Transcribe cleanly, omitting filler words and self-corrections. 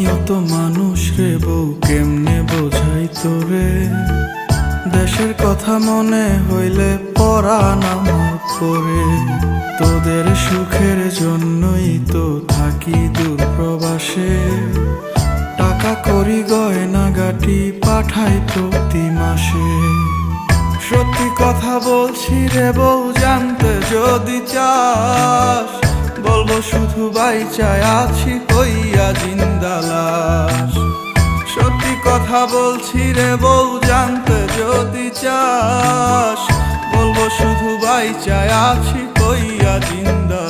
আমিও তো মানুষ রে বউ, কেমনে বোঝাই তোরে। দেশের কথা মনে হইলে পরাণ আমার করে। তোদের সুখের জন্যই তো থাকি দূর প্রবাসে। টাকা করি গয়না গাটি পাঠাই প্রতি মাসে। সত্যি কথা বলছি রে বউ, জানতে যদি চাস, বলবো শুধু বাইচায় আছি কইয়া জিন্দা লাশ। সত্যি কথা বলছি রে বউ, জানতে যদি চাস, বলবো শুধু বাইচায় আছি কইয়া জিন্দা